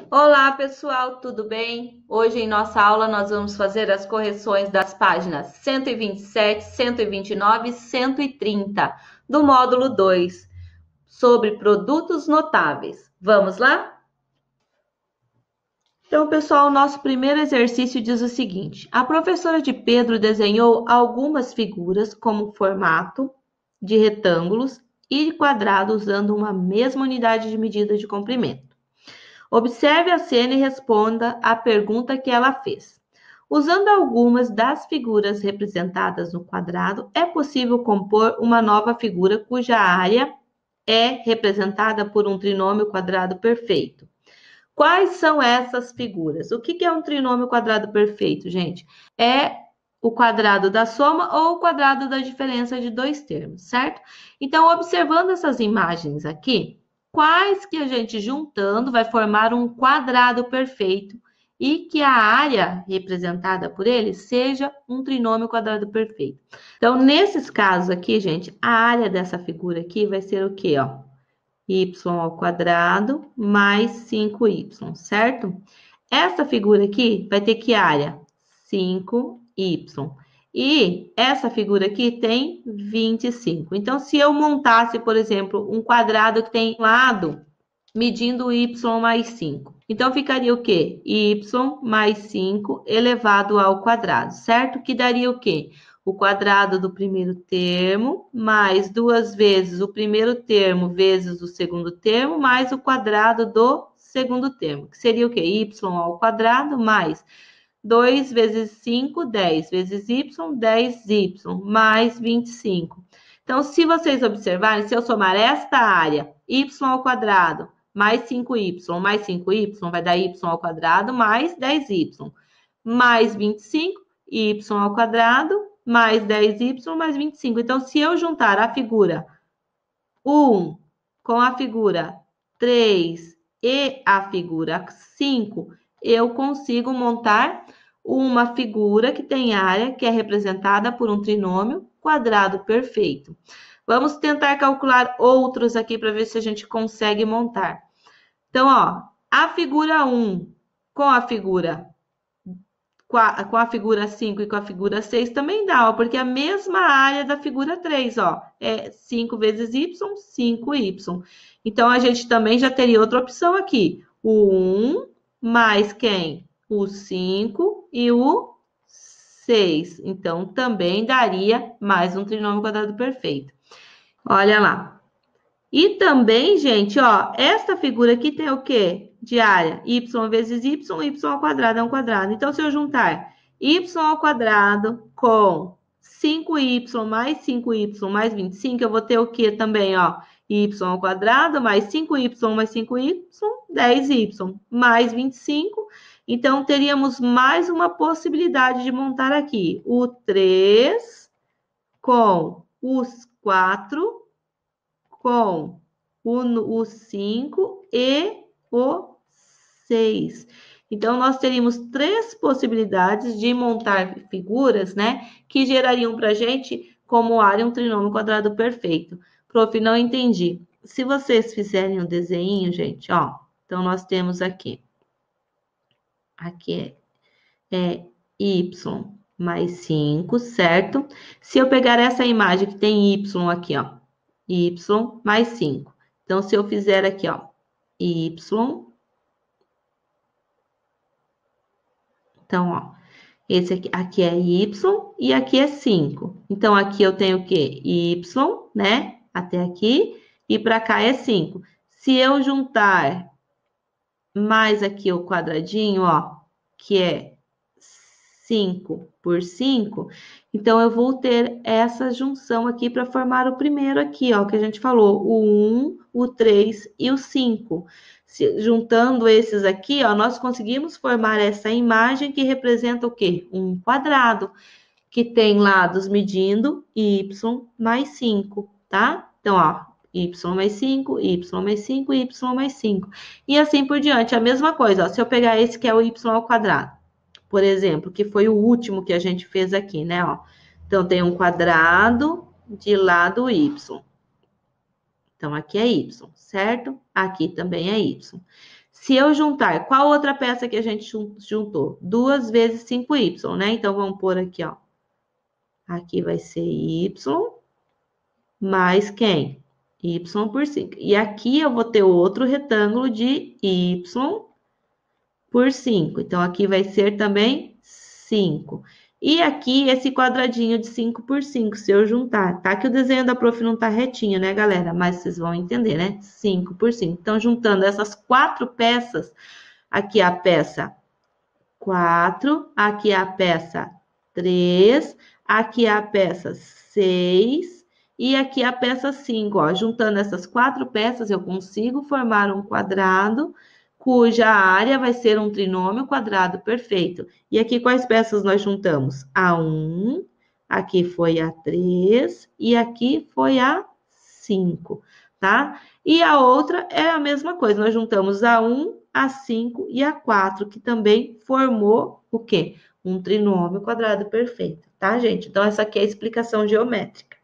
Olá, pessoal, tudo bem? Hoje em nossa aula nós vamos fazer as correções das páginas 127, 129 e 130 do módulo 2 sobre produtos notáveis. Vamos lá? Então, pessoal, o nosso primeiro exercício diz o seguinte: a professora de Pedro desenhou algumas figuras como formato de retângulos e quadrado usando uma mesma unidade de medida de comprimento. Observe a cena e responda à pergunta que ela fez. Usando algumas das figuras representadas no quadrado, é possível compor uma nova figura cuja área é representada por um trinômio quadrado perfeito. Quais são essas figuras? O que é um trinômio quadrado perfeito, gente? É o quadrado da soma ou o quadrado da diferença de dois termos, certo? Então, observando essas imagens aqui, quais que a gente juntando vai formar um quadrado perfeito e que a área representada por ele seja um trinômio quadrado perfeito. Então, nesses casos aqui, gente, a área dessa figura aqui vai ser o quê, ó? Y ao quadrado mais 5y, certo? Essa figura aqui vai ter que área? 5y. E essa figura aqui tem 25. Então, se eu montasse, por exemplo, um quadrado que tem lado medindo y mais 5. Então, ficaria o quê? Y mais 5 elevado ao quadrado, certo? Que daria o quê? O quadrado do primeiro termo, mais duas vezes o primeiro termo vezes o segundo termo, mais o quadrado do segundo termo, que seria o quê? Y ao quadrado mais 2 vezes 5, 10 vezes y, 10y, mais 25. Então, se vocês observarem, se eu somar esta área, y ao quadrado, mais 5y, mais 5y, vai dar y ao quadrado, mais 10y, mais 25, y ao quadrado, mais 10y, mais 25. Então, se eu juntar a figura 1 com a figura 3 e a figura 5, eu consigo montar uma figura que tem área que é representada por um trinômio quadrado perfeito. Vamos tentar calcular outros aqui para ver se a gente consegue montar. Então, ó, a figura 1 com a figura 5 e com a figura 6 também dá, ó, porque é a mesma área da figura 3, ó, é 5 vezes y, 5y. Então, a gente também já teria outra opção aqui, o 1 mais quem? O 5 e o 6. Então, também daria mais um trinômio quadrado perfeito. Olha lá. E também, gente, ó, esta figura aqui tem o quê? De área? Y vezes y, y ao quadrado é um quadrado. Então, se eu juntar y ao quadrado com 5y mais 5y mais 25, eu vou ter o quê também, ó? Y ao quadrado mais 5y mais 5y, 10y, mais 25. Então, teríamos mais uma possibilidade de montar aqui o 3 com os 4 com o 5 e o 6. Então, nós teríamos três possibilidades de montar figuras, né? Que gerariam para a gente como área um trinômio quadrado perfeito. Prof, não entendi. Se vocês fizerem um desenho, gente, ó. Então, nós temos aqui. Aqui é y mais 5, certo? Se eu pegar essa imagem que tem y aqui, ó. Y mais 5. Então, se eu fizer aqui, ó, y. Então, ó, esse aqui é y e aqui é 5. Então, aqui eu tenho o quê? Y, né? Até aqui. E para cá é 5. Se eu juntar mais aqui o quadradinho, ó, que é 5 por 5, então eu vou ter essa junção aqui para formar o primeiro aqui, ó, que a gente falou, o 1, o 3 e o 5. Juntando esses aqui, ó, nós conseguimos formar essa imagem que representa o quê? Um quadrado, que tem lados medindo y mais 5, tá? Então, ó, y mais 5, y mais 5, y mais 5. E assim por diante, a mesma coisa, ó, se eu pegar esse que é o y ao quadrado, por exemplo, que foi o último que a gente fez aqui, né? Ó. Então, tem um quadrado de lado y. Então, aqui é y, certo? Aqui também é y. Se eu juntar, qual outra peça que a gente juntou? 2 vezes 5y, né? Então, vamos pôr aqui, ó. Aqui vai ser y mais quem? Y por 5. E aqui eu vou ter outro retângulo de y por 5. Então, aqui vai ser também 5. E aqui, esse quadradinho de 5 por 5, se eu juntar, tá? Que o desenho da prof não tá retinho, né, galera? Mas vocês vão entender, né? 5 por 5. Então, juntando essas 4 peças, aqui a peça 4, aqui a peça 3, aqui a peça 6 e aqui a peça 5. Ó. Juntando essas 4 peças, eu consigo formar um quadrado cuja área vai ser um trinômio quadrado perfeito. E aqui quais peças nós juntamos? A 1, aqui foi a 3 e aqui foi a 5, tá? E a outra é a mesma coisa, nós juntamos a 1, a 5 e a 4, que também formou o quê? Um trinômio quadrado perfeito, tá, gente? Então, essa aqui é a explicação geométrica.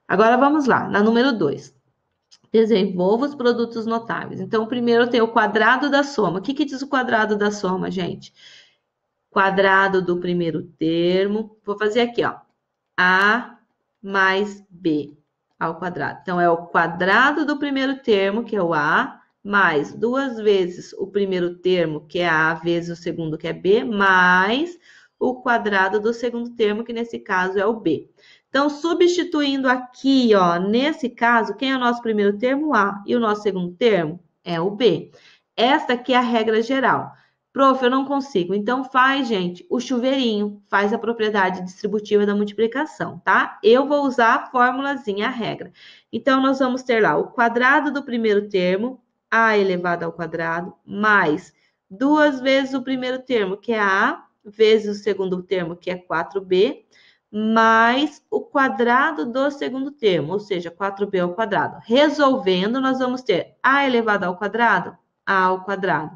Agora, vamos lá, na número 2. Desenvolva os produtos notáveis. Então, primeiro tem o quadrado da soma. O que diz o quadrado da soma, gente? Quadrado do primeiro termo. Vou fazer aqui, ó. A mais B ao quadrado. Então, é o quadrado do primeiro termo, que é o A, mais 2 vezes o primeiro termo, que é A, vezes o segundo, que é B, mais o quadrado do segundo termo, que nesse caso é o B. Então, substituindo aqui, ó, nesse caso, quem é o nosso primeiro termo? A. E o nosso segundo termo? É o B. Esta aqui é a regra geral. Prof, eu não consigo. Então, faz, gente, o chuveirinho. Faz a propriedade distributiva da multiplicação, tá? Eu vou usar a formulazinha, a regra. Então, nós vamos ter lá o quadrado do primeiro termo, A elevado ao quadrado, mais 2 vezes o primeiro termo, que é A, vezes o segundo termo, que é 4B, mais o quadrado do segundo termo, ou seja, 4b ao quadrado. Resolvendo, nós vamos ter a elevado ao quadrado, a ao quadrado,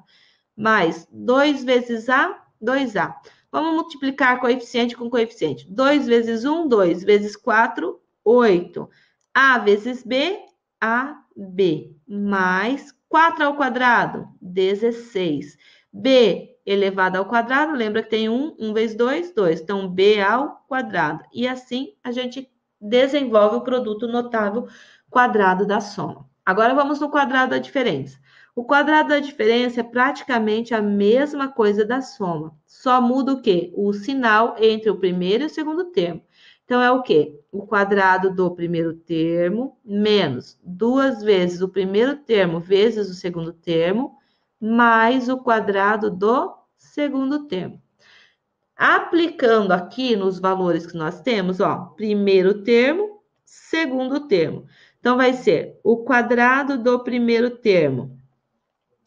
mais 2 vezes a, 2a. Vamos multiplicar coeficiente com coeficiente. 2 vezes 1, 2 vezes 4, 8. A vezes b, ab, mais 4 ao quadrado, 16. B elevado ao quadrado, lembra que tem 1 vezes 2, 2. Então, b ao quadrado. E assim, a gente desenvolve o produto notável quadrado da soma. Agora, vamos no quadrado da diferença. O quadrado da diferença é praticamente a mesma coisa da soma. Só muda o quê? O sinal entre o primeiro e o segundo termo. Então, é o quê? O quadrado do primeiro termo menos 2 vezes o primeiro termo vezes o segundo termo, mais o quadrado do segundo termo. Aplicando aqui nos valores que nós temos, ó, primeiro termo, segundo termo. Então, vai ser o quadrado do primeiro termo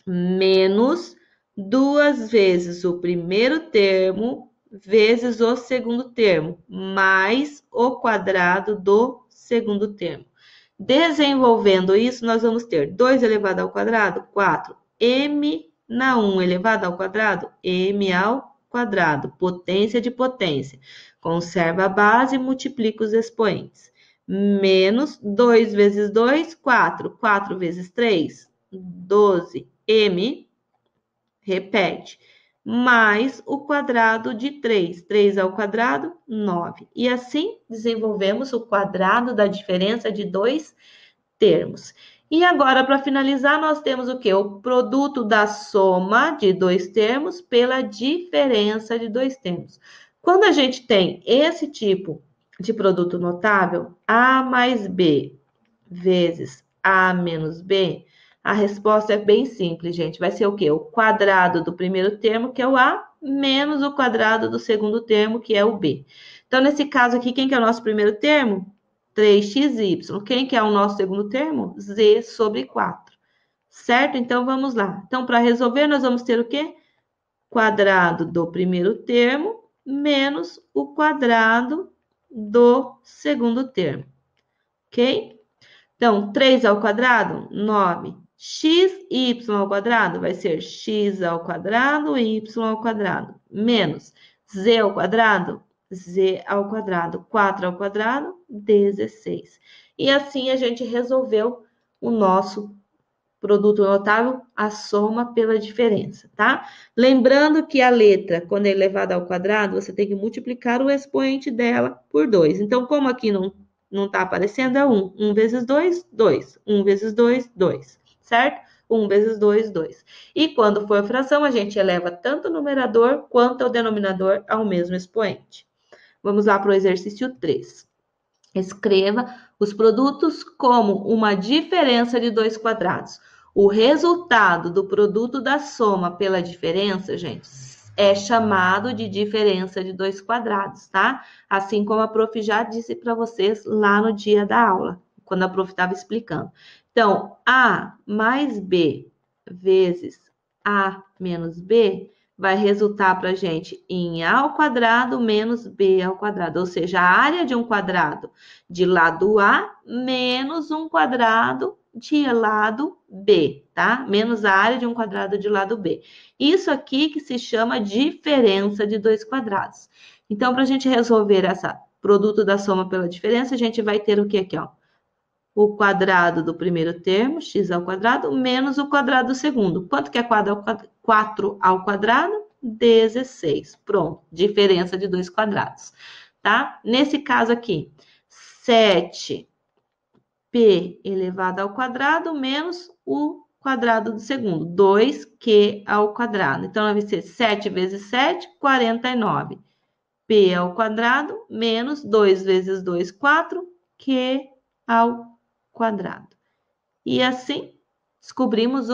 menos 2 vezes o primeiro termo vezes o segundo termo, mais o quadrado do segundo termo. Desenvolvendo isso, nós vamos ter 2 elevado ao quadrado, 4, m na 1 elevado ao quadrado, m ao quadrado, potência de potência. Conserva a base e multiplica os expoentes. Menos 2 vezes 2, 4. 4 vezes 3, 12. M, repete, mais o quadrado de 3. 3 ao quadrado, 9. E assim, desenvolvemos o quadrado da diferença de dois termos. E agora, para finalizar, nós temos o quê? O produto da soma de dois termos pela diferença de dois termos. Quando a gente tem esse tipo de produto notável, A mais B vezes A menos B, a resposta é bem simples, gente. Vai ser o quê? O quadrado do primeiro termo, que é o A, menos o quadrado do segundo termo, que é o B. Então, nesse caso aqui, quem que é o nosso primeiro termo? 3xy. Quem que é o nosso segundo termo? Z sobre 4. Certo? Então, vamos lá. Então, para resolver, nós vamos ter o quê? Quadrado do primeiro termo menos o quadrado do segundo termo. Ok? Então, 3 ao quadrado, 9. Xy ao quadrado vai ser x ao quadrado, y ao quadrado, menos z ao quadrado, z ao quadrado, 4 ao quadrado, 16. E assim a gente resolveu o nosso Produto notável, a soma pela diferença, tá? Lembrando que a letra, quando é elevada ao quadrado, você tem que multiplicar o expoente dela por 2. Então, como aqui não está aparecendo, é 1. 1 vezes 2, 2. 1 vezes 2, 2. Certo? 1 vezes 2, 2. E quando for fração, a gente eleva tanto o numerador quanto o denominador ao mesmo expoente. Vamos lá para o exercício 3. Escreva os produtos como uma diferença de 2 quadrados. O resultado do produto da soma pela diferença, gente, é chamado de diferença de 2 quadrados, tá? Assim como a prof já disse para vocês lá no dia da aula, quando a prof estava explicando. Então, A mais B vezes A menos B vai resultar para a gente em A ao quadrado menos B ao quadrado, ou seja, a área de um quadrado de lado A menos um quadrado de lado B, tá? Menos a área de um quadrado de lado B. Isso aqui que se chama diferença de 2 quadrados. Então, para a gente resolver essa produto da soma pela diferença, a gente vai ter o que aqui, ó? O quadrado do primeiro termo, x ao quadrado, menos o quadrado do segundo. Quanto que é 4 ao quadrado? 16. Pronto, diferença de 2 quadrados, tá? Nesse caso aqui, 7p elevado ao quadrado menos o quadrado do segundo, 2q ao quadrado. Então, vai ser 7 vezes 7, 49. p ao quadrado menos 2 vezes 2, 4, q ao quadrado. E assim, descobrimos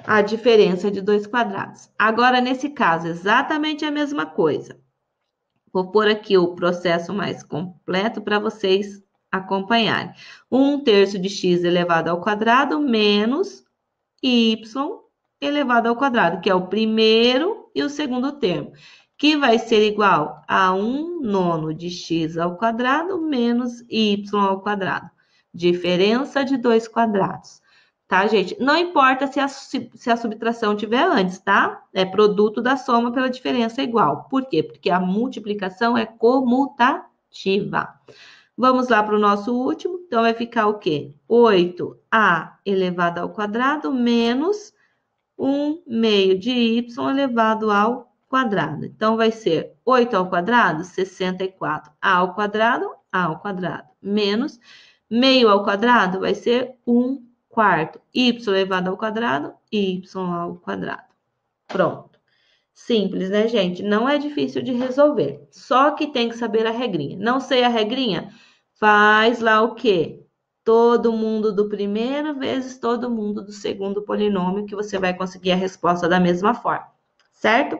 a diferença de 2 quadrados. Agora, nesse caso, exatamente a mesma coisa. Vou pôr aqui o processo mais completo para vocês acompanharem. 1/3 de x elevado ao quadrado menos y elevado ao quadrado, que é o primeiro e o segundo termo, que vai ser igual a 1/9 de x ao quadrado menos y ao quadrado. Diferença de 2 quadrados. Tá, gente? Não importa se a subtração tiver antes, tá? É produto da soma pela diferença igual. Por quê? Porque a multiplicação é comutativa. Vamos lá para o nosso último. Então, vai ficar o quê? 8a elevado ao quadrado menos 1/2 de y elevado ao quadrado. Então, vai ser 8 ao quadrado, 64. A ao quadrado, menos meio ao quadrado vai ser 1/4. Y elevado ao quadrado, y ao quadrado. Pronto. Simples, né, gente? Não é difícil de resolver. Só que tem que saber a regrinha. Não sei a regrinha? Faz lá o quê? Todo mundo do primeiro vezes todo mundo do segundo polinômio, que você vai conseguir a resposta da mesma forma, certo?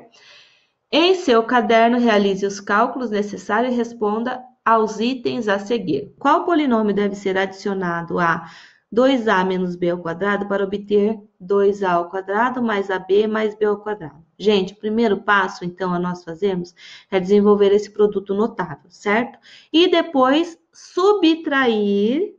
Em seu caderno, realize os cálculos necessários e responda aos itens a seguir. Qual polinômio deve ser adicionado a 2a menos b ao quadrado para obter 2a ao quadrado mais ab mais b ao quadrado? Gente, o primeiro passo, então, a nós fazemos é desenvolver esse produto notável, certo? E depois subtrair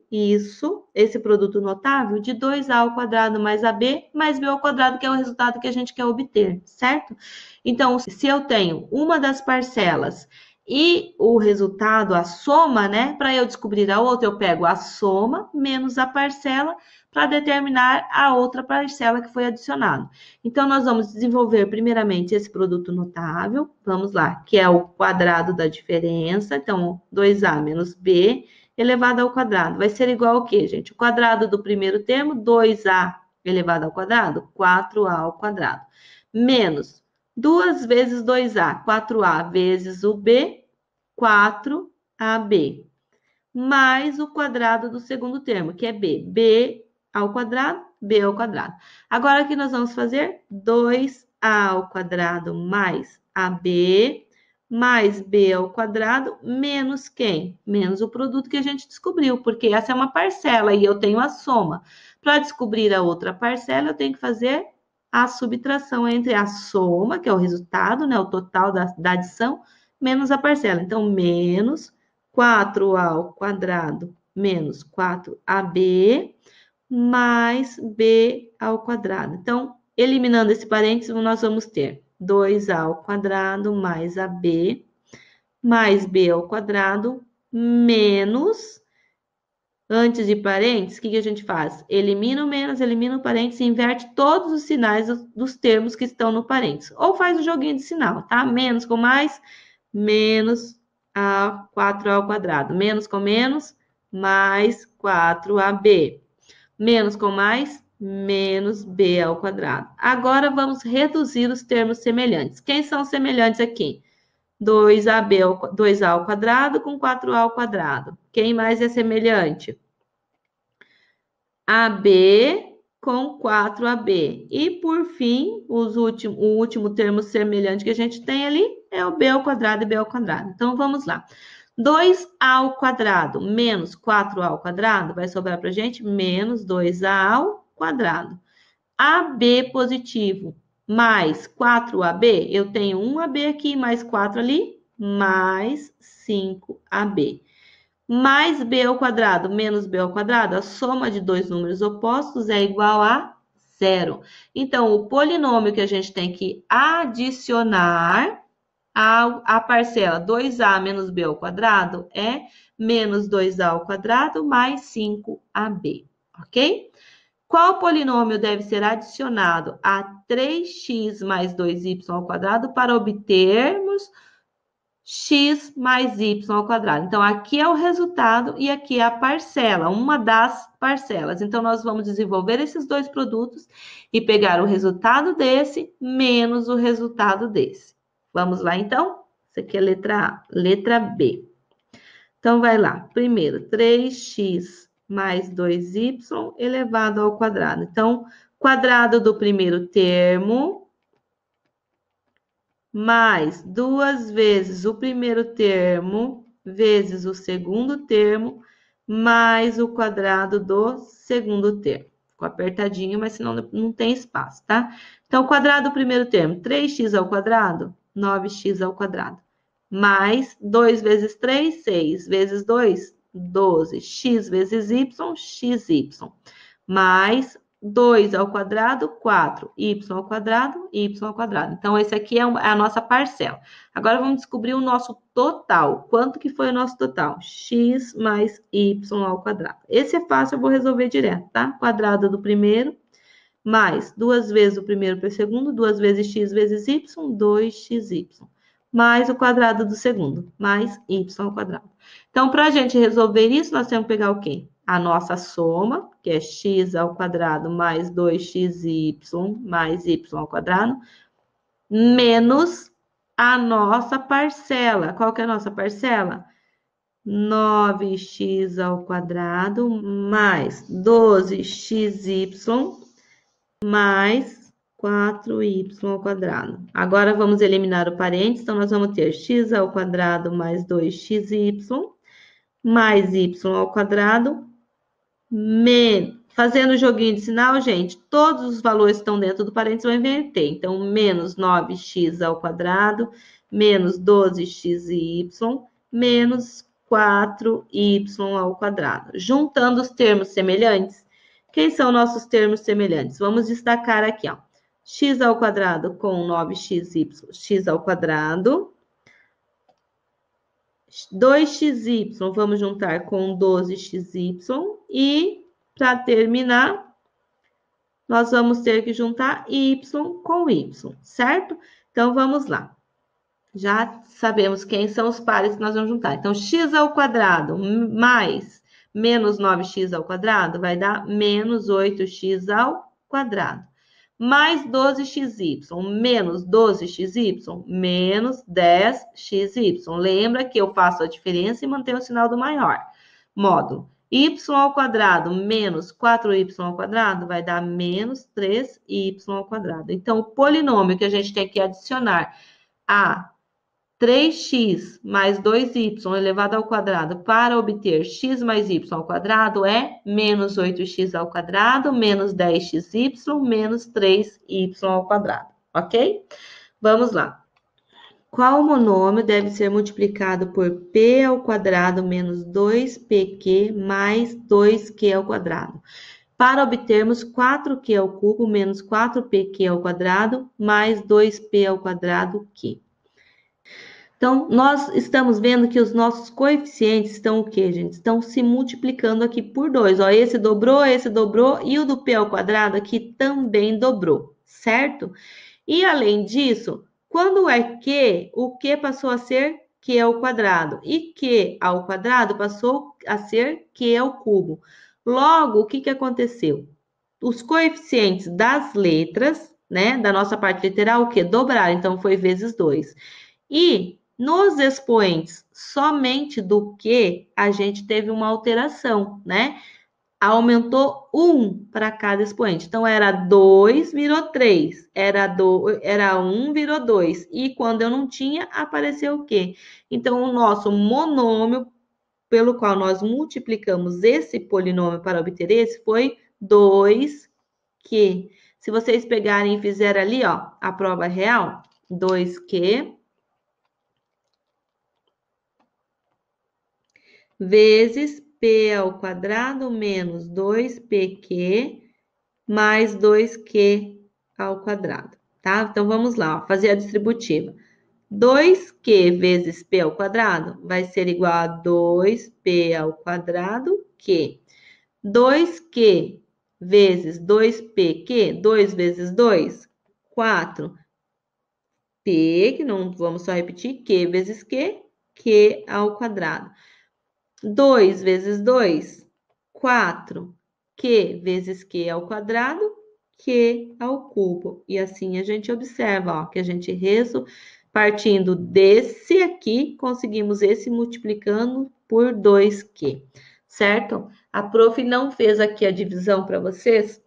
esse produto notável, de 2a ao quadrado mais ab mais b ao quadrado, que é o resultado que a gente quer obter, certo? Então, se eu tenho uma das parcelas e o resultado, a soma, né? Para eu descobrir a outra, eu pego a soma menos a parcela para determinar a outra parcela que foi adicionada. Então, nós vamos desenvolver primeiramente esse produto notável, vamos lá, que é o quadrado da diferença. Então, 2a menos b elevado ao quadrado. Vai ser igual ao quê, gente? O quadrado do primeiro termo, 2a elevado ao quadrado, 4a ao quadrado. Menos 2 vezes 2a, 4a vezes o b, 4ab. Mais o quadrado do segundo termo, que é b. b ao quadrado, b ao quadrado. Agora, o que nós vamos fazer? 2a ao quadrado mais ab, mais b ao quadrado, menos quem? Menos o produto que a gente descobriu, porque essa é uma parcela e eu tenho a soma. Para descobrir a outra parcela, eu tenho que fazer a subtração entre a soma, que é o resultado, né, o total da adição, menos a parcela. Então, menos 4a ao quadrado menos 4ab mais b ao quadrado. Então, eliminando esse parênteses, nós vamos ter 2a ao quadrado mais ab mais b ao quadrado menos Antes de parênteses, o que a gente faz? Elimina o menos, elimina o parênteses e inverte todos os sinais dos termos que estão no parênteses. Ou faz o joguinho de sinal, tá? Menos com mais, menos a 4 ao quadrado. Menos com menos, mais 4ab. Menos com mais, menos b ao quadrado. Agora, vamos reduzir os termos semelhantes. Quem são semelhantes aqui? 2a ao quadrado com 4a ao quadrado. Quem mais é semelhante? AB com 4ab. E, por fim, o último termo semelhante que a gente tem ali é o b ao quadrado e b ao quadrado. Então, vamos lá. 2a ao quadrado menos 4a ao quadrado vai sobrar para a gente menos 2a ao quadrado. AB positivo mais 4ab, eu tenho 1ab aqui, mais 4 ali, mais 5ab. Mais b ao quadrado menos b ao quadrado, a soma de dois números opostos é igual a zero. Então, o polinômio que a gente tem que adicionar à parcela 2a menos b ao quadrado é menos 2a ao quadrado mais 5ab, ok? Qual polinômio deve ser adicionado a 3x mais 2y ao quadrado para obtermos x mais y ao quadrado? Então, aqui é o resultado e aqui é a parcela, uma das parcelas. Então, nós vamos desenvolver esses dois produtos e pegar o resultado desse menos o resultado desse. Vamos lá, então? Isso aqui é a letra A. Letra B. Então, vai lá. Primeiro, 3x mais 2y elevado ao quadrado. Então, quadrado do primeiro termo mais 2 vezes o primeiro termo vezes o segundo termo mais o quadrado do segundo termo. Ficou apertadinho, mas senão não tem espaço, tá? Então, quadrado do primeiro termo, 3x ao quadrado, 9x ao quadrado. Mais 2 vezes 3, 6 vezes 2, 12. X vezes y, xy. Mais 2 ao quadrado, 4. Y ao quadrado, y ao quadrado. Então, esse aqui é a nossa parcela. Agora, vamos descobrir o nosso total. Quanto que foi o nosso total? X mais y ao quadrado. Esse é fácil, eu vou resolver direto, tá? Quadrado do primeiro, mais 2 vezes o primeiro para o segundo, 2 vezes x vezes y, 2xy. Mais o quadrado do segundo, mais y ao quadrado. Então, para a gente resolver isso, nós temos que pegar o quê? A nossa soma, que é x ao quadrado mais 2xy mais y ao quadrado, menos a nossa parcela. Qual que é a nossa parcela? 9x ao quadrado mais 12xy mais 4y ao quadrado. Agora, vamos eliminar o parênteses, então, nós vamos ter x ao quadrado mais 2xy mais y ao quadrado, fazendo o joguinho de sinal, gente, todos os valores que estão dentro do parênteses vão inverter. Então, menos 9x ao quadrado, menos 12xy, menos 4y ao quadrado. Juntando os termos semelhantes, quem são nossos termos semelhantes? Vamos destacar aqui, ó. X ao quadrado com 9xy, x ao quadrado. 2xy, vamos juntar com 12xy. E, para terminar, nós vamos ter que juntar y com y, certo? Então, vamos lá. Já sabemos quem são os pares que nós vamos juntar. Então, x ao quadrado mais menos 9x ao quadrado vai dar menos 8x ao quadrado. Mais 12xy, menos 12xy, menos 10xy. Lembra que eu faço a diferença e mantenho o sinal do maior. Módulo. Y ao quadrado menos 4y ao quadrado vai dar menos 3y ao quadrado. Então, o polinômio que a gente tem que adicionar a 3x mais 2y elevado ao quadrado para obter x mais y ao quadrado é menos 8x ao quadrado, menos 10xy, menos 3y ao quadrado, ok? Vamos lá. Qual monômio deve ser multiplicado por p ao quadrado menos 2pq mais 2q ao quadrado? Para obtermos 4q ao cubo menos 4pq ao quadrado mais 2p ao quadrado q. Então, nós estamos vendo que os nossos coeficientes estão o quê, gente? Estão se multiplicando aqui por 2. Ó, esse dobrou e o do p ao quadrado aqui também dobrou, certo? E além disso, quando é Q, o Q passou a ser Q ao quadrado. E Q ao quadrado passou a ser Q ao cubo. Logo, o que aconteceu? Os coeficientes das letras, né, da nossa parte literal, o quê? Dobraram, então foi vezes 2. E nos expoentes somente do Q, a gente teve uma alteração, né? Aumentou 1 para cada expoente. Então, era 2, virou 3. Era 1, virou 2. E quando eu não tinha, apareceu o quê? Então, o nosso monômio, pelo qual nós multiplicamos esse polinômio para obter esse, foi 2Q. Se vocês pegarem e fizerem ali, ó, a prova real, 2Q vezes P ao quadrado menos 2PQ mais 2Q ao quadrado, tá? Então, vamos lá, ó, fazer a distributiva. 2Q vezes P ao quadrado vai ser igual a 2P ao quadrado Q. 2Q vezes 2PQ, 2 vezes 2, 4. P, que não vamos só repetir, Q vezes Q ao quadrado. 2 vezes 2, 4. Q vezes Q ao quadrado, Q ao cubo. E assim a gente observa, ó, que a gente partindo desse aqui, conseguimos esse multiplicando por 2Q, certo? A prof não fez aqui a divisão para vocês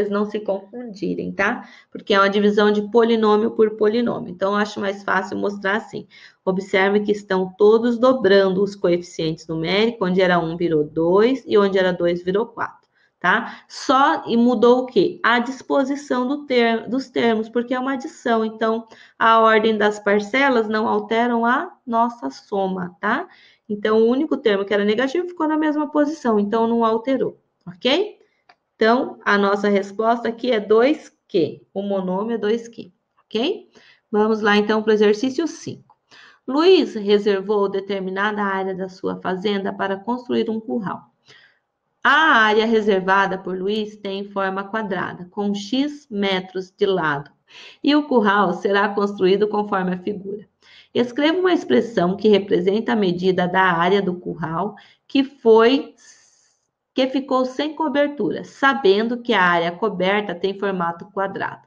não se confundirem, tá? Porque é uma divisão de polinômio por polinômio. Então, eu acho mais fácil mostrar assim. Observe que estão todos dobrando os coeficientes numéricos, onde era 1 virou 2 e onde era 2 virou 4, tá? Só e mudou o quê? A disposição dos termos, porque é uma adição. Então, a ordem das parcelas não alteram a nossa soma, tá? Então, o único termo que era negativo ficou na mesma posição, então não alterou, ok? Então, a nossa resposta aqui é 2Q. O monômio é 2Q, ok? Vamos lá, então, para o exercício 5. Luiz reservou determinada área da sua fazenda para construir um curral. A área reservada por Luiz tem forma quadrada, com X metros de lado, e o curral será construído conforme a figura. Escreva uma expressão que representa a medida da área do curral que ficou sem cobertura, sabendo que a área coberta tem formato quadrado.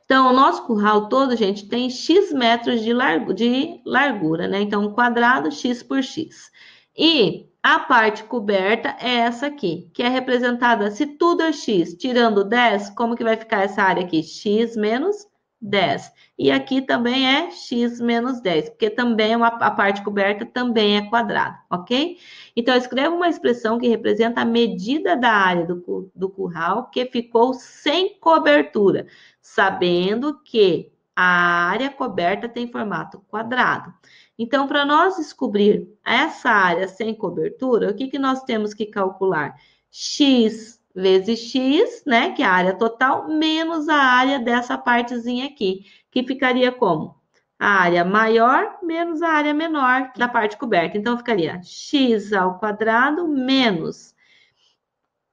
Então, o nosso curral todo, gente, tem X metros de largura, né? Então, quadrado X por X. E a parte coberta é essa aqui, que é representada, se tudo é X, tirando 10, como que vai ficar essa área aqui? X menos 10. E aqui também é X menos 10, porque também a parte coberta também é quadrada, ok? Então, escreva uma expressão que representa a medida da área do curral que ficou sem cobertura, sabendo que a área coberta tem formato quadrado. Então, para nós descobrir essa área sem cobertura, o que nós temos que calcular? X vezes X, né, que é a área total, menos a área dessa partezinha aqui, que ficaria como? A área maior menos a área menor da parte coberta. Então, ficaria x ao quadrado menos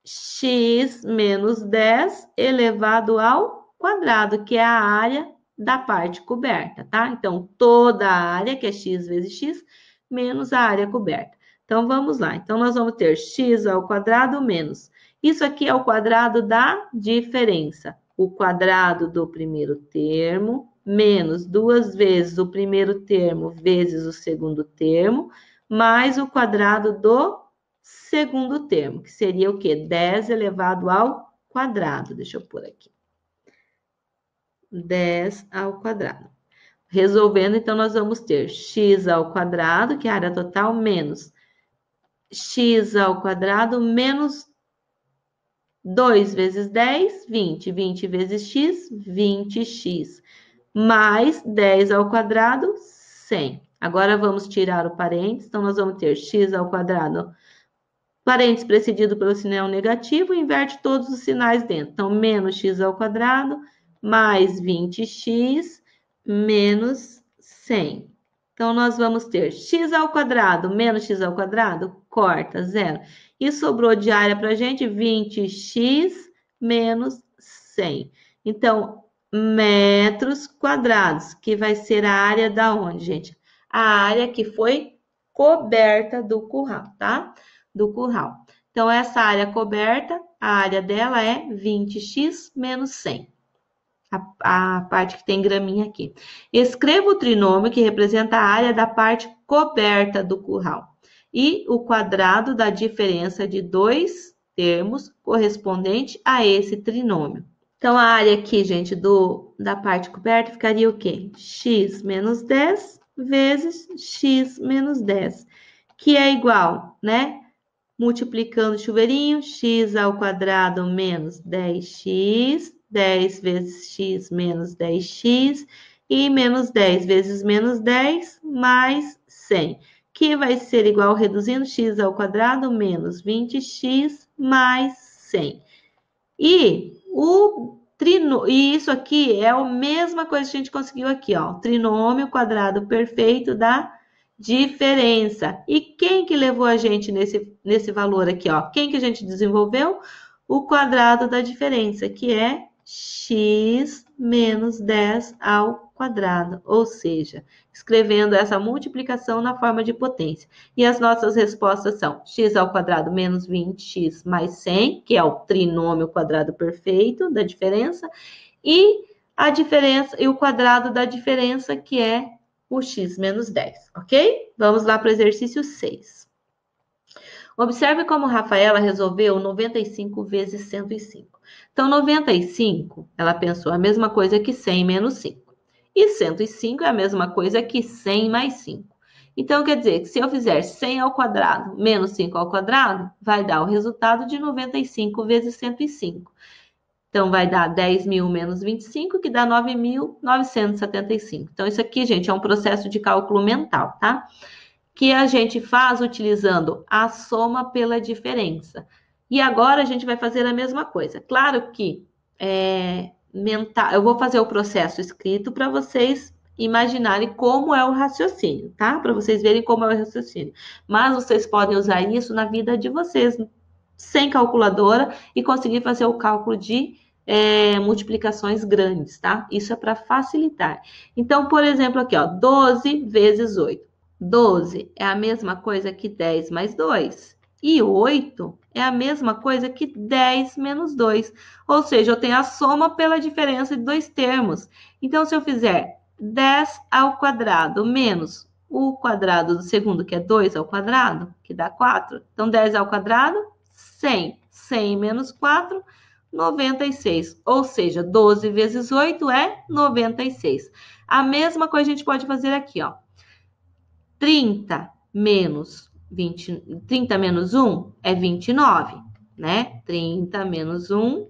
x menos 10 elevado ao quadrado, que é a área da parte coberta, tá? Então, toda a área, que é x vezes x, menos a área coberta. Então, vamos lá. Então, nós vamos ter x ao quadrado menos. Isso aqui é o quadrado da diferença. O quadrado do primeiro termo, menos 2 vezes o primeiro termo vezes o segundo termo, mais o quadrado do segundo termo, que seria o quê? 10 elevado ao quadrado. Deixa eu pôr aqui. 10 ao quadrado. Resolvendo, então, nós vamos ter x ao quadrado, que é a área total, menos x ao quadrado, menos 2 vezes 10, 20. 20 vezes x, 20x. Mais 10 ao quadrado, 100. Agora, vamos tirar o parênteses. Então, nós vamos ter x ao quadrado, parênteses precedido pelo sinal negativo, inverte todos os sinais dentro. Então, menos x ao quadrado, mais 20x, menos 100. Então, nós vamos ter x ao quadrado menos x ao quadrado, corta, zero. E sobrou de área para a gente 20x menos 100. Então, metros quadrados, que vai ser a área da onde, gente? A área que foi coberta do curral, tá? Do curral. Então, essa área coberta, a área dela é 20x menos 100. A parte que tem graminha aqui. Escreva o trinômio que representa a área da parte coberta do curral e o quadrado da diferença de dois termos correspondente a esse trinômio. Então, a área aqui, gente, da parte coberta ficaria o quê? X menos 10 vezes x menos 10, que é igual, né? Multiplicando o chuveirinho, x ao quadrado menos 10x, 10 vezes x menos 10x, e menos 10 vezes menos 10, mais 100, que vai ser igual, reduzindo, x ao quadrado menos 20x mais 100. E isso aqui é a mesma coisa que a gente conseguiu aqui, ó, trinômio quadrado perfeito da diferença. E quem que levou a gente nesse valor aqui, ó? Quem que a gente desenvolveu? O quadrado da diferença, que é x menos 10 ao quadrado, ou seja, escrevendo essa multiplicação na forma de potência. E as nossas respostas são x ao quadrado menos 20x mais 100, que é o trinômio quadrado perfeito da diferença, e a diferença e o quadrado da diferença, que é o x menos 10, ok? Vamos lá para o exercício 6. Observe como Rafaela resolveu 95 vezes 105. Então, 95, ela pensou a mesma coisa que 100 menos 5. E 105 é a mesma coisa que 100 mais 5. Então, quer dizer que se eu fizer 100 ao quadrado menos 5 ao quadrado, vai dar o resultado de 95 vezes 105. Então, vai dar 10.000 menos 25, que dá 9.975. Então, isso aqui, gente, é um processo de cálculo mental, tá? Que a gente faz utilizando a soma pela diferença. E agora a gente vai fazer a mesma coisa. Claro que eu vou fazer o processo escrito para vocês imaginarem como é o raciocínio, tá? Para vocês verem como é o raciocínio. Mas vocês podem usar isso na vida de vocês, sem calculadora, e conseguir fazer o cálculo de multiplicações grandes, tá? Isso é para facilitar. Então, por exemplo, aqui, ó, 12 vezes 8. 12 é a mesma coisa que 10 mais 2. E 8 é a mesma coisa que 10 menos 2. Ou seja, eu tenho a soma pela diferença de dois termos. Então, se eu fizer 10 ao quadrado menos o quadrado do segundo, que é 2 ao quadrado, que dá 4. Então, 10 ao quadrado, 100. 100 menos 4, 96. Ou seja, 12 vezes 8 é 96. A mesma coisa a gente pode fazer aqui, ó. 30 menos 1 é 29, né? 30 menos 1,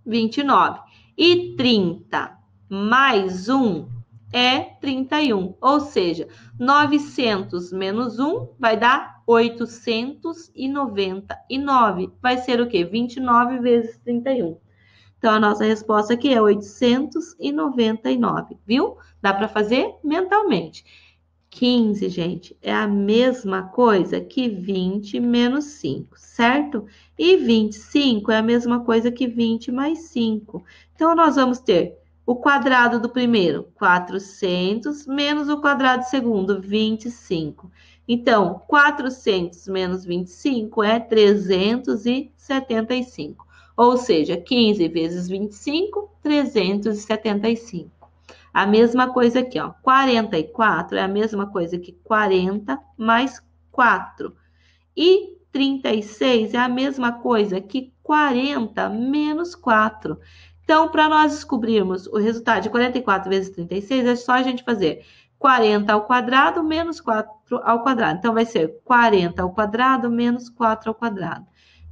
29. E 30 mais 1 é 31. Ou seja, 900 menos 1 vai dar 899. Vai ser o quê? 29 vezes 31. Então, a nossa resposta aqui é 899, viu? Dá para fazer mentalmente. 15, gente, é a mesma coisa que 20 menos 5, certo? E 25 é a mesma coisa que 20 mais 5. Então, nós vamos ter o quadrado do primeiro, 400, menos o quadrado do segundo, 25. Então, 400 menos 25 é 375. Ou seja, 15 vezes 25, 375. A mesma coisa aqui, ó. 44 é a mesma coisa que 40 mais 4. E 36 é a mesma coisa que 40 menos 4. Então, para nós descobrirmos o resultado de 44 vezes 36, é só a gente fazer 40 ao quadrado menos 4 ao quadrado. Então, vai ser 40 ao quadrado menos 4 ao quadrado.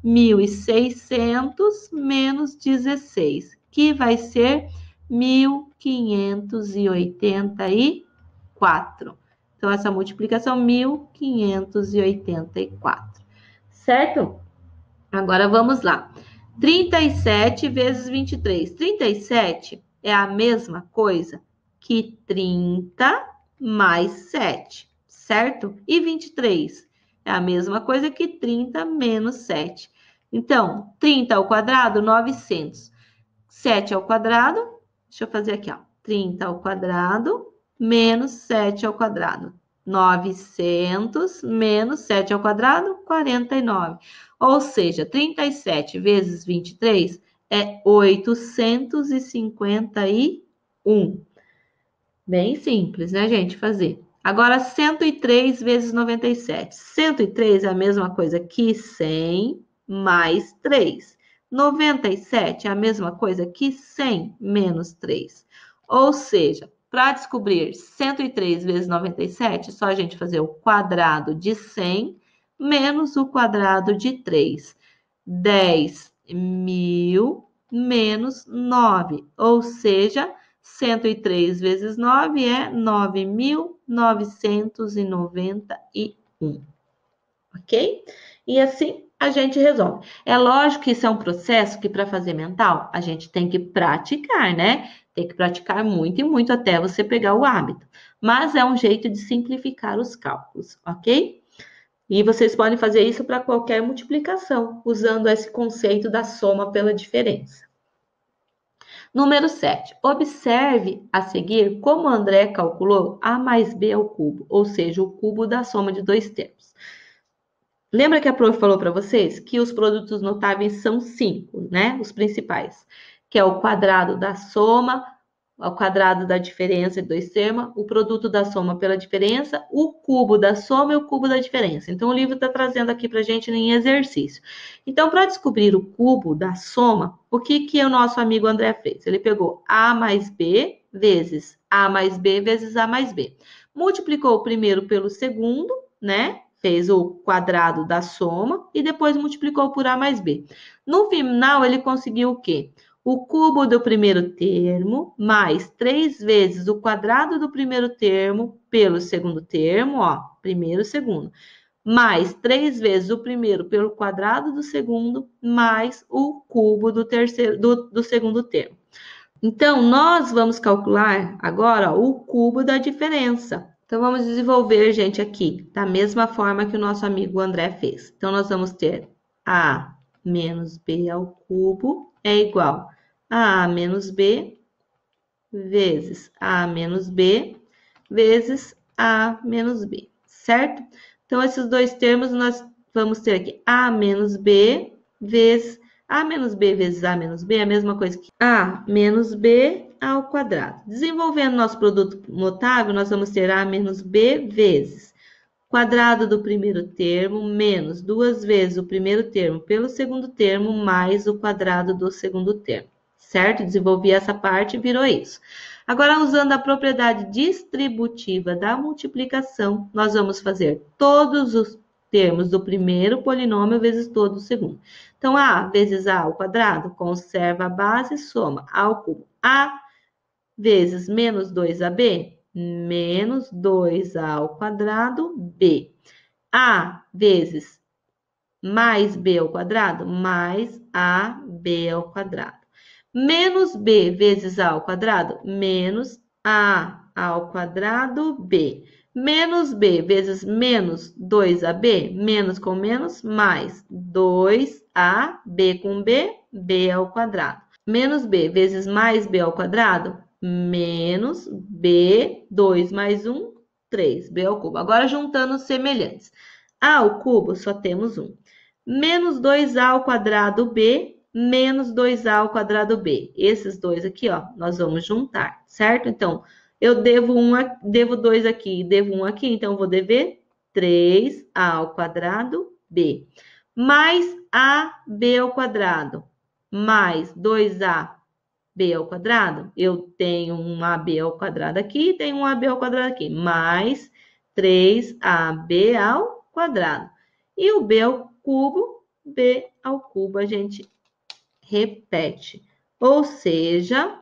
1.600 menos 16, que vai ser 1.584. Então, essa multiplicação, 1.584. Certo? Agora, vamos lá. 37 vezes 23. 37 é a mesma coisa que 30 mais 7, certo? E 23 é a mesma coisa que 30 menos 7. Então, 30 ao quadrado, 900. 7 ao quadrado, deixa eu fazer aqui, ó. 30 ao quadrado menos 7 ao quadrado. 900 menos 7 ao quadrado, 49. Ou seja, 37 vezes 23 é 851. Bem simples, né, gente, fazer. Agora, 103 vezes 97. 103 é a mesma coisa que 100 mais 3. 97 é a mesma coisa que 100 menos 3. Ou seja, para descobrir 103 vezes 97, é só a gente fazer o quadrado de 100 menos o quadrado de 3. 10.000 menos 9, ou seja, 103 vezes 9 é 9.991, ok? E assim a gente resolve. É lógico que isso é um processo que para fazer mental a gente tem que praticar, né? Tem que praticar muito e muito até você pegar o hábito. Mas é um jeito de simplificar os cálculos, ok? E vocês podem fazer isso para qualquer multiplicação, usando esse conceito da soma pela diferença. Número 7. Observe a seguir como André calculou A mais B ao cubo, ou seja, o cubo da soma de dois termos. Lembra que a prof falou para vocês que os produtos notáveis são 5, né? Os principais, que é o quadrado da soma, ao quadrado da diferença de dois termos, o produto da soma pela diferença, o cubo da soma e o cubo da diferença. Então, o livro está trazendo aqui para a gente em exercício. Então, para descobrir o cubo da soma, o que o nosso amigo André fez? Ele pegou A mais B vezes A mais B vezes A mais B. Multiplicou o primeiro pelo segundo, né? Fez o quadrado da soma e depois multiplicou por A mais B. No final, ele conseguiu o quê? O cubo do primeiro termo, mais 3 vezes o quadrado do primeiro termo pelo segundo termo, ó, primeiro, segundo, mais 3 vezes o primeiro pelo quadrado do segundo, mais o cubo do terceiro, do segundo termo. Então, nós vamos calcular agora ó, o cubo da diferença. Então, vamos desenvolver, gente, aqui, da mesma forma que o nosso amigo André fez. Então, nós vamos ter A menos B ao cubo é igual a menos B vezes A menos B vezes A menos B, certo? Então, esses dois termos nós vamos ter aqui A menos B vezes A menos B vezes A menos B é a mesma coisa que A menos B ao quadrado. Desenvolvendo nosso produto notável, nós vamos ter A menos B vezes quadrado do primeiro termo menos 2 vezes o primeiro termo pelo segundo termo mais o quadrado do segundo termo, certo? Desenvolvi essa parte e virou isso. Agora, usando a propriedade distributiva da multiplicação, nós vamos fazer todos os termos do primeiro polinômio vezes todo o segundo. Então, A vezes A ao quadrado, conserva a base, soma A ao cubo. A vezes menos 2AB, menos 2A ao quadrado, B. A vezes mais B ao quadrado, mais AB ao quadrado. Menos B vezes A ao quadrado, menos A ao quadrado, B. Menos B vezes menos 2AB, menos com menos, mais 2A, B com B, B ao quadrado. Menos B vezes mais B ao quadrado, menos B, 2 mais 1, 3, B ao cubo. Agora, juntando os semelhantes. A ao cubo, só temos 1. Menos 2A ao quadrado B, menos 2A ao quadrado B. Esses dois aqui, ó, nós vamos juntar, certo? Então, eu devo 2 aqui e devo 1 aqui, então eu vou dever 3A ao quadrado B. Mais AB ao quadrado, mais 2A B ao quadrado, eu tenho um AB ao quadrado aqui e tenho um AB ao quadrado aqui, mais 3AB ao quadrado. E o B ao cubo, B ao cubo, a gente repete. Ou seja,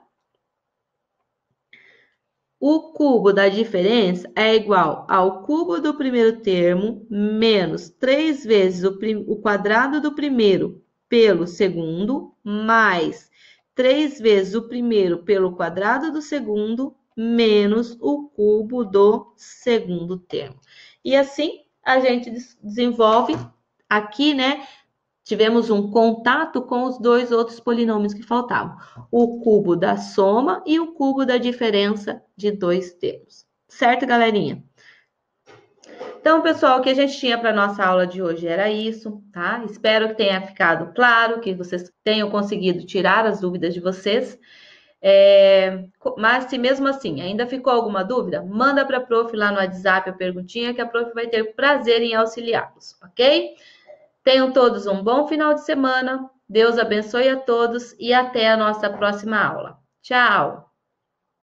o cubo da diferença é igual ao cubo do primeiro termo menos 3 vezes o quadrado do primeiro pelo segundo, mais 3 vezes o primeiro pelo quadrado do segundo, menos o cubo do segundo termo. E assim a gente desenvolve aqui, né? Tivemos um contato com os dois outros polinômios que faltavam. O cubo da soma e o cubo da diferença de dois termos. Certo, galerinha? Então, pessoal, o que a gente tinha para nossa aula de hoje era isso, tá? Espero que tenha ficado claro, que vocês tenham conseguido tirar as dúvidas de vocês. Mas se mesmo assim ainda ficou alguma dúvida, manda para a prof lá no WhatsApp a perguntinha que a prof vai ter prazer em auxiliá-los, ok? Tenham todos um bom final de semana, Deus abençoe a todos e até a nossa próxima aula. Tchau!